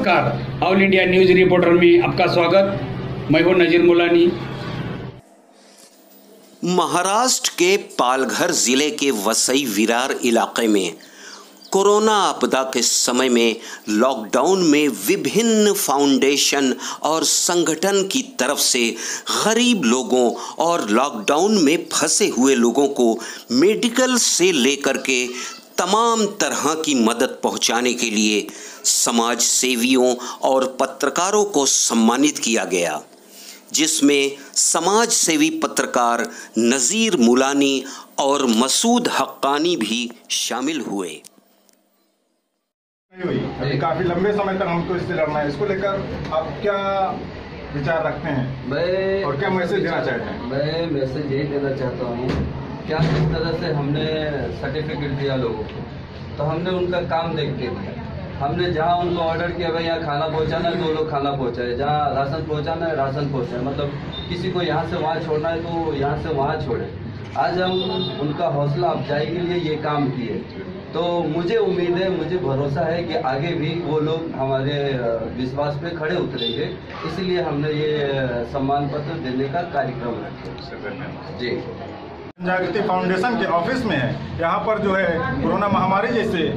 नमस्कार, all India news reporter में आपका स्वागत। मैं हूं नजीर मुलानी। महाराष्ट्र के पालघर जिले के वसई विरार इलाके में कोरोना आपदा के समय में लॉकडाउन में विभिन्न फाउंडेशन और संगठन की तरफ से गरीब लोगों और लॉकडाउन में फंसे हुए लोगों को मेडिकल से लेकर के तमाम तरह की मदद पहुंचाने के लिए समाज सेवियों और पत्रकारों को सम्मानित किया गया, जिसमें समाज सेवी पत्रकार नज़ीर मुलानी और मसूद हक्कानी भी शामिल हुए। अभी काफी लंबे समय तक हमको इससे लड़ना है, इसको लेकर आप क्या विचार रखते हैं और क्या मैसेज देना चाहते हैं? मैं मैसेज यही देना चाहता हूँ, क्या जिस तरह से हमने सर्टिफिकेट दिया लोगों को, तो हमने उनका काम देख के दिया। हमने जहाँ उनको ऑर्डर किया भाई यहाँ खाना पहुँचाना है तो वो लोग खाना पहुँचाए, जहाँ राशन पहुँचाना है राशन पहुँचाए, मतलब किसी को यहाँ से वहाँ छोड़ना है तो यहाँ से वहाँ छोड़े। आज हम उनका हौसला अफजाई के लिए ये काम किए, तो मुझे उम्मीद है, मुझे भरोसा है कि आगे भी वो लोग हमारे विश्वास पे खड़े उतरेंगे, इसलिए हमने ये सम्मान पत्र देने का कार्यक्रम रखा जी। जनजागृति फाउंडेशन के ऑफिस में है। यहाँ पर जो है कोरोना महामारी जैसे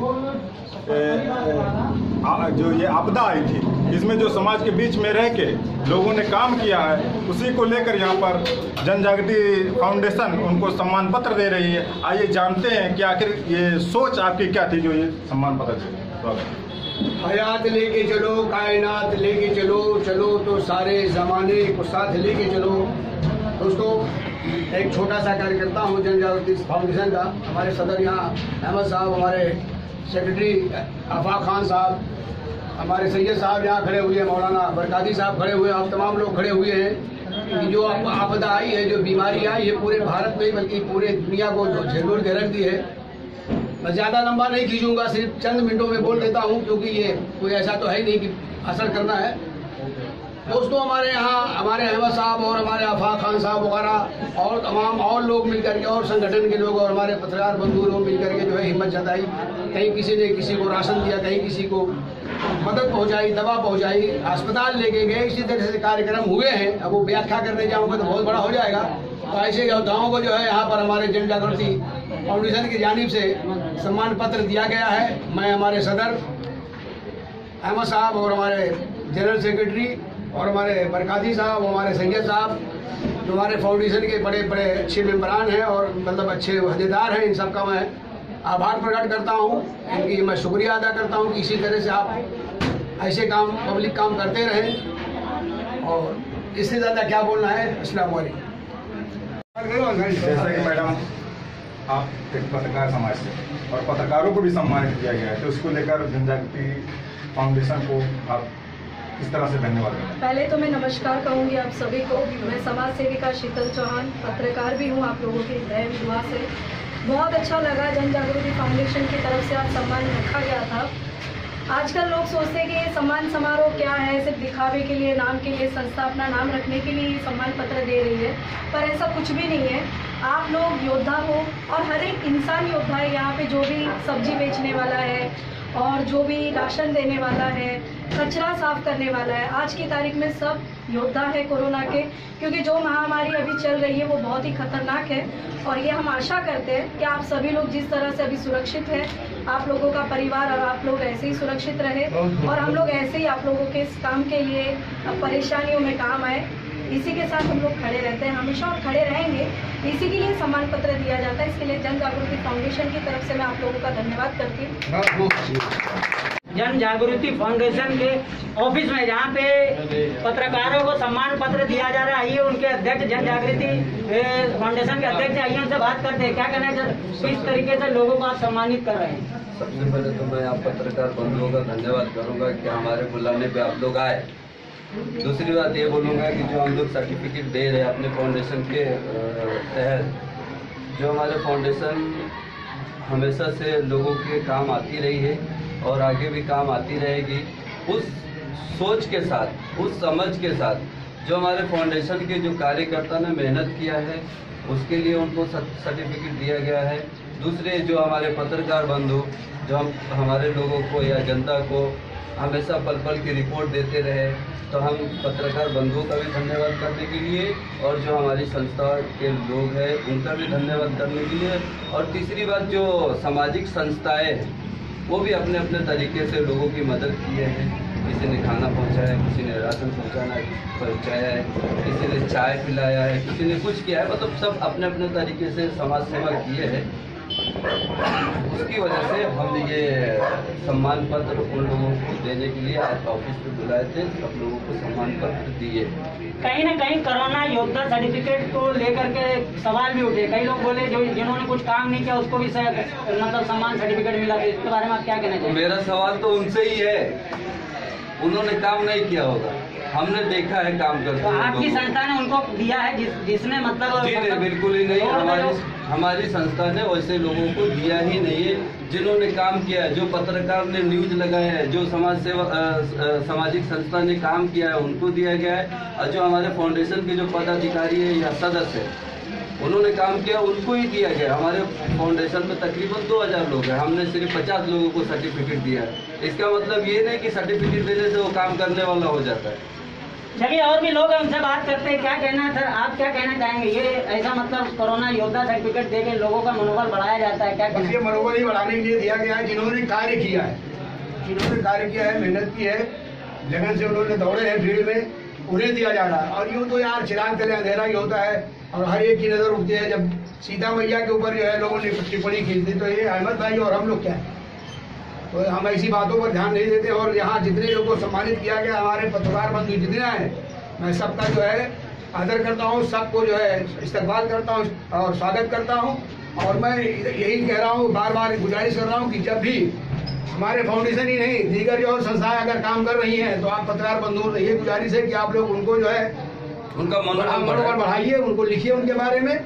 जो ये आपदा आई थी, इसमें जो समाज के बीच में रह के लोगों ने काम किया है, उसी को लेकर यहाँ पर जनजागृति फाउंडेशन उनको सम्मान पत्र दे रही है। आइए जानते हैं कि आखिर ये सोच आपकी क्या थी जो ये सम्मान पत्र दे। हयात लेके चलो, कायनात लेके चलो, चलो तो सारे जमाने को साथ लेके चलो। दोस्तों, एक छोटा सा कार्य करता हूँ जनजागृति फाउंडेशन का। हमारे सदर यहाँ अहमद साहब, हमारे सेक्रेटरी आफाक खान साहब, हमारे सैयद साहब यहाँ खड़े हुए हैं, मौलाना बरकाती साहब खड़े हुए हैं, आप तमाम लोग खड़े हुए हैं कि जो आपदा आई है, जो बीमारी आई है, पूरे भारत में बल्कि पूरे दुनिया को जो झिलमिल के रख दी है। मैं ज़्यादा लंबा नहीं खींचूंगा, सिर्फ चंद मिनटों में बोल देता हूँ, क्योंकि ये कोई ऐसा तो है नहीं कि असर करना है। दोस्तों, हमारे यहाँ हमारे अहमद साहब और हमारे आफाक खान साहब वगैरह और तमाम और लोग मिलकर के और संगठन के लोग और हमारे पत्रकार बंधु लोग मिलकर के जो है हिम्मत जताई। कहीं किसी ने किसी को राशन दिया, कहीं किसी को मदद पहुंचाई, दवा पहुंचाई, अस्पताल लेके गए, इसी तरह से कार्यक्रम हुए हैं। अब वो व्याख्या करने जाऊँगा तो बहुत बड़ा हो जाएगा। तो ऐसे योद्धाओं को जो है यहाँ पर हमारे जन जागृति फाउंडेशन की जानिब से सम्मान पत्र दिया गया है। मैं हमारे सदर अहमद साहब और हमारे जनरल सेक्रेटरी और हमारे बरकाती साहब, हमारे सैयद साहब, जो हमारे फाउंडेशन के बड़े बड़े अच्छे मेम्बरान हैं और मतलब अच्छे अहदेदार हैं, इन सब का मैं आभार प्रकट करता हूँ, इनकी मैं शुक्रिया अदा करता हूँ कि इसी तरह से आप ऐसे काम, पब्लिक काम करते रहें। और इससे ज़्यादा क्या बोलना है। अस्सलाम वालेकुम। जैसा कि मैडम आप एक पत्रकार समाज से और पत्रकारों को भी सम्मानित किया गया है, तो उसको लेकर जनजागृति फाउंडेशन को आप इस तरह से धन्यवाद। पहले तो मैं नमस्कार कहूँगी आप सभी को। मैं समाज सेविका शीतल चौहान, पत्रकार भी हूँ आप लोगों की दया दुआ से। बहुत अच्छा लगा जन जागृति फाउंडेशन की तरफ से आज सम्मान रखा गया था। आजकल लोग सोचते हैं कि ये सम्मान समारोह क्या है, सिर्फ दिखावे के लिए, नाम के लिए, संस्था अपना नाम रखने के लिए सम्मान पत्र दे रही है, पर ऐसा कुछ भी नहीं है। आप लोग योद्धा हो और हर एक इंसान योद्धा है। यहाँ पे जो भी सब्जी बेचने वाला है और जो भी राशन देने वाला है, कचरा साफ करने वाला है, आज की तारीख में सब योद्धा है कोरोना के, क्योंकि जो महामारी अभी चल रही है वो बहुत ही खतरनाक है। और ये हम आशा करते हैं कि आप सभी लोग जिस तरह से अभी सुरक्षित हैं, आप लोगों का परिवार और आप लोग ऐसे ही सुरक्षित रहे और हम लोग ऐसे ही आप लोगों के इस काम के लिए परेशानियों में काम आए। इसी के साथ हम लोग खड़े रहते हैं हमेशा और खड़े रहेंगे। इसी के लिए सम्मान पत्र दिया जाता है। इसके लिए जन जागृति फाउंडेशन की तरफ से मैं आप लोगों का धन्यवाद करती हूँ। जन जागृति फाउंडेशन के ऑफिस में जहाँ पे पत्रकारों को सम्मान पत्र दिया जा रहा है, आइए उनके अध्यक्ष जन जागृति फाउंडेशन के अध्यक्ष, आइए उनसे बात करते हैं क्या कहना है, किस तरीके से लोगों को आप सम्मानित कर रहे हैं। सबसे पहले तो मैं आप पत्रकार बंधुओं का धन्यवाद करूँगा कि हमारे बुलाने पे आप लोग आए। दूसरी बात ये बोलूँगा कि जो हम लोग सर्टिफिकेट दे रहे हैं अपने फाउंडेशन के तहत, जो हमारे फाउंडेशन हमेशा से लोगों के काम आती रही है और आगे भी काम आती रहेगी, उस सोच के साथ, उस समझ के साथ जो हमारे फाउंडेशन के जो कार्यकर्ता ने मेहनत किया है, उसके लिए उनको सर्टिफिकेट दिया गया है। दूसरे जो हमारे पत्रकार बंधु जो हमारे लोगों को या जनता को हमेशा पल पल की रिपोर्ट देते रहे। तो हम पत्रकार बंधुओं का भी धन्यवाद करने के लिए और जो हमारी संस्था के लोग हैं उनका भी धन्यवाद करने के लिए, और तीसरी बात जो सामाजिक संस्थाएं हैं वो भी अपने अपने तरीके से लोगों की मदद किए हैं। किसी ने खाना पहुंचाया है, किसी ने राशन पहुंचाया है, किसी ने चाय पिलाया है, किसी ने कुछ किया है, मतलब सब अपने अपने तरीके से समाज सेवा किए हैं। उसकी वजह से हम ये सम्मान पत्र उन लोगों को देने के लिए आज ऑफिस पे बुलाए थे, सब लोगों को सम्मान पत्र दिए। कहीं ना कहीं कोरोना योद्धा सर्टिफिकेट को लेकर के सवाल भी उठे। कई लोग बोले जो जिन्होंने कुछ काम नहीं किया उसको भी मतलब सम्मान सर्टिफिकेट मिला। तो इसके बारे में आप क्या कहना चाहिए? मेरा सवाल तो उनसे ही है, उन्होंने काम नहीं किया होगा, हमने देखा है काम करते। तो आपकी संस्था ने उनको दिया है जिसने मतलब जी नहीं, बिल्कुल ही नहीं। हमारी संस्था ने वैसे लोगों को दिया ही नहीं है जिन्होंने काम किया है, जो पत्रकार ने न्यूज लगाया है, जो सामाजिक संस्था ने काम किया है उनको दिया गया है, और जो हमारे फाउंडेशन के जो पदाधिकारी है या सदस्य है उन्होंने काम किया उनको ही दिया गया। हमारे फाउंडेशन में तकरीबन 2000 लोग हैं, हमने सिर्फ 50 लोगों को सर्टिफिकेट दिया है। इसका मतलब ये नहीं कि सर्टिफिकेट देने से वो काम करने वाला हो जाता है। चलिए, और भी लोग हैं उनसे बात करते हैं। क्या कहना है सर, आप क्या कहना चाहेंगे? ये ऐसा मतलब कोरोना योद्धा सर्टिफिकेट देके लोगों का मनोबल बढ़ाया जाता है, क्या कहना? ये मनोबल ही बढ़ाने के लिए दिया गया है। जिन्होंने कार्य किया है, मेहनत की है, लगन से उन्होंने दौड़े हैं फील्ड में, उन्हें दिया जा रहा है। और यूँ तो यार चिराग तले अंधेरा ही होता है और हर एक की नजर उठती है। जब सीता मैया के ऊपर जो है लोगों ने टिप्पणी खींच दी तो ये अहमद भाई और हम लोग क्या है, तो हम ऐसी बातों पर ध्यान नहीं देते। और यहाँ जितने लोगों को सम्मानित किया गया, हमारे पत्रकार बंधु जितने हैं, मैं सबका जो है आदर करता हूँ, सबको जो है इस्तकबाल करता हूँ और स्वागत करता हूँ। और मैं यही कह रहा हूँ, बार बार गुजारिश कर रहा हूँ कि जब भी हमारे फाउंडेशन ही नहीं दीगर जो और संस्थाएं अगर काम कर रही हैं तो आप पत्रकार बंधुओं से ये गुजारिश है कि आप लोग उनको जो है उनका मनोबल बढ़ाइए, उनको लिखिए उनके बारे में।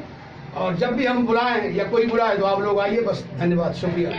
और जब भी हम बुलाएं या कोई बुलाए तो आप लोग आइए। बस धन्यवाद, शुक्रिया।